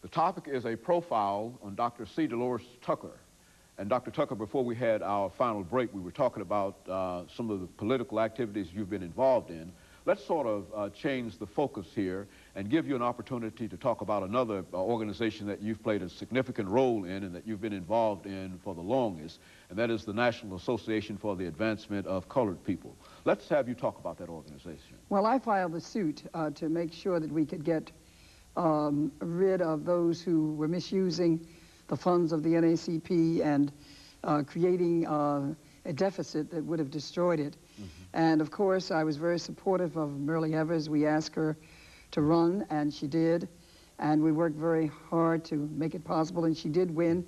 The topic is a profile on Dr. C. Dolores Tucker. And Dr. Tucker, before we had our final break, we were talking about some of the political activities you've been involved in. Let's sort of change the focus here and give you an opportunity to talk about another organization that you've played a significant role in and that you've been involved in for the longest, and that is the National Association for the Advancement of Colored People. Let's have you talk about that organization. Well, I filed a suit to make sure that we could get rid of those who were misusing the funds of the NAACP and creating a deficit that would have destroyed it. And of course, I was very supportive of Myrlie Evers. We asked her to run, and she did. And we worked very hard to make it possible, and she did win.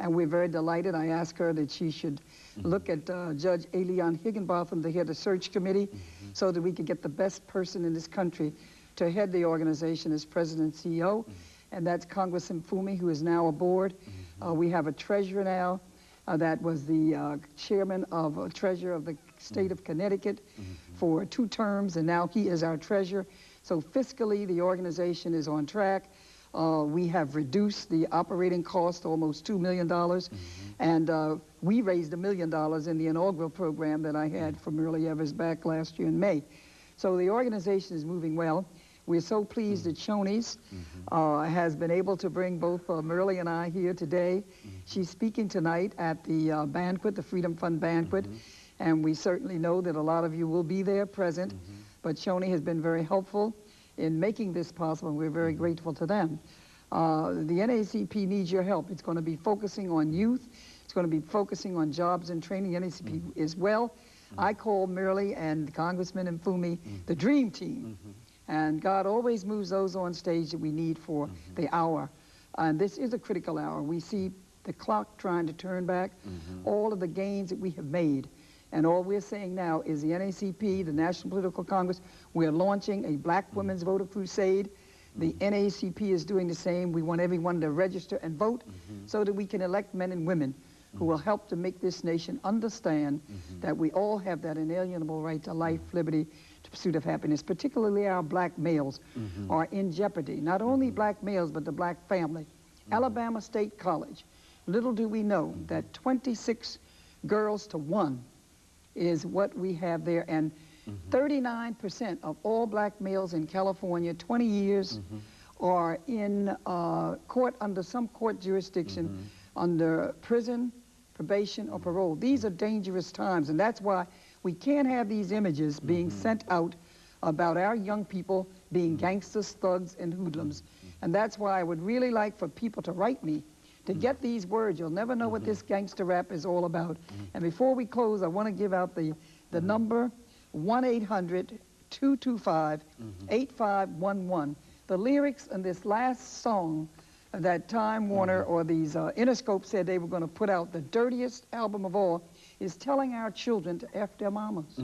And we're very delighted. I asked her that she should look at Judge Elion Higginbotham to head a search committee so that we could get the best person in this country to head the organization as president and CEO. And that's Congressman Fumi, who is now aboard. We have a treasurer now that was the chairman of treasurer of the state of Connecticut for 2 terms, and now he is our treasurer. So fiscally, the organization is on track. We have reduced the operating cost to almost $2 million, and we raised $1 million in the inaugural program that I had for Myrlie Evers back last year in May. So the organization is moving well. We're so pleased that Shoney's has been able to bring both Myrlie and I here today. She's speaking tonight at the banquet, the Freedom Fund banquet, and we certainly know that a lot of you will be there present, but Shoney has been very helpful in making this possible, and we're very grateful to them. The NAACP needs your help. It's going to be focusing on youth. It's going to be focusing on jobs and training. The NAACP as well. I call Myrlie and Congressman and Fumi the dream team. And God always moves those on stage that we need for the hour. And this is a critical hour. We see the clock trying to turn back, all of the gains that we have made. And all we're saying now is the NAACP, the National Political Congress, we're launching a Black Women's Voter Crusade. The NAACP is doing the same. We want everyone to register and vote so that we can elect men and women who will help to make this nation understand that we all have that inalienable right to life, liberty, to pursuit of happiness. Particularly our black males are in jeopardy. Not only black males, but the black family. Alabama State College. Little do we know that 26 girls to 1 is what we have there. And 39% of all black males in California, 20 years, are in court, under some court jurisdiction, under prison, probation, or parole. These are dangerous times, and that's why we can't have these images being sent out about our young people being gangsters, thugs, and hoodlums. And that's why I would really like for people to write me, to get these words. You'll never know what this gangster rap is all about. And before we close, I want to give out the number, 1-800-225-8511. The lyrics in this last song that Time Warner or these Interscope said they were going to put out, the dirtiest album of all, is telling our children to F their mamas.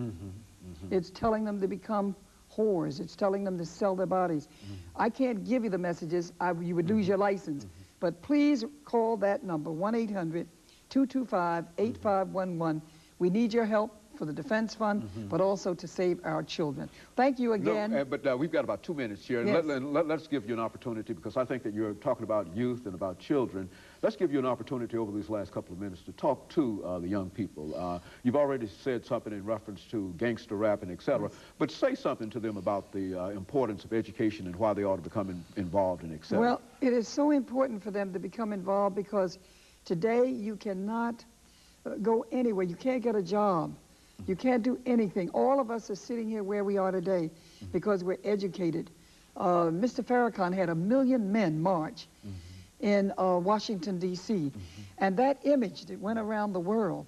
It's telling them to become whores. It's telling them to sell their bodies. I can't give you the messages. You would lose your license. But please call that number, 1-800-225-8511. We need your help for the Defense Fund, but also to save our children. Thank you again. No, but we've got about 2 minutes here. Yes. Let's give you an opportunity, because I think that you're talking about youth and about children. Let's give you an opportunity over these last couple of minutes to talk to the young people. You've already said something in reference to gangster rap and et cetera, but say something to them about the importance of education and why they ought to become involved in et cetera. Well, it is so important for them to become involved, because today you cannot go anywhere. You can't get a job. You can't do anything. All of us are sitting here where we are today because we're educated. Mr. Farrakhan had 1 million men march in Washington, D.C. And that image that went around the world,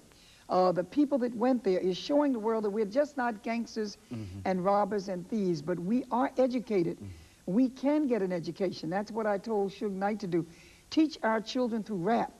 the people that went there, is showing the world that we're just not gangsters and robbers and thieves, but we are educated. We can get an education. That's what I told Suge Knight to do. Teach our children through rap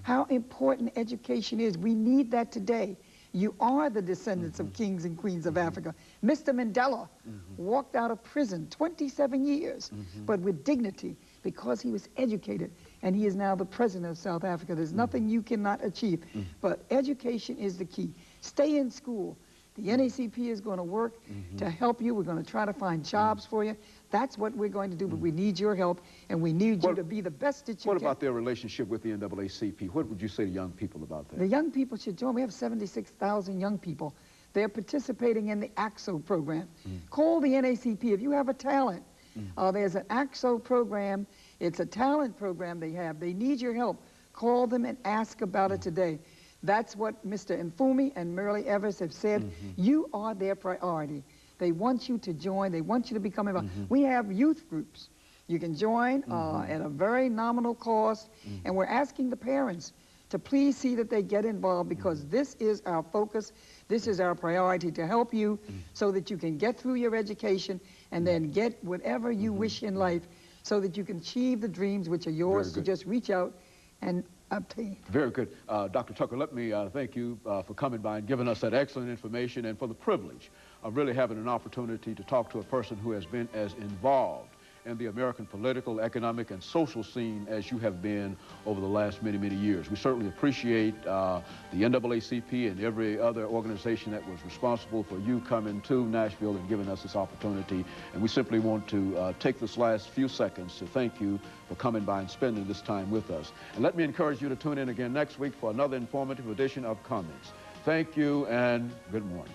how important education is. We need that today. You are the descendants of kings and queens of Africa. Mr. Mandela walked out of prison 27 years, but with dignity, because he was educated, and he is now the president of South Africa. There's nothing you cannot achieve, but education is the key. Stay in school. The NAACP is going to work to help you. We're going to try to find jobs for you. That's what we're going to do, but we need your help, and we need you to be the best that you can. What about their relationship with the NAACP? What would you say to young people about that? The young people should join. We have 76,000 young people. They're participating in the AXO program. Call the NAACP if you have a talent. There's an AXO program. It's a talent program they have. They need your help. Call them and ask about it today. That's what Mr. Infumi and Merle Evers have said. You are their priority. They want you to join. They want you to become involved. We have youth groups. You can join at a very nominal cost, and we're asking the parents to please see that they get involved, because this is our focus. This is our priority, to help you so that you can get through your education and then get whatever you wish in life, so that you can achieve the dreams which are yours to just reach out and obtain. Very good. Dr. Tucker, let me thank you for coming by and giving us that excellent information, and for the privilege of really having an opportunity to talk to a person who has been as involved in the American political, economic, and social scene as you have been over the last many, many years. We certainly appreciate the NAACP and every other organization that was responsible for you coming to Nashville and giving us this opportunity. And we simply want to take this last few seconds to thank you for coming by and spending this time with us. And let me encourage you to tune in again next week for another informative edition of Comments. Thank you and good morning.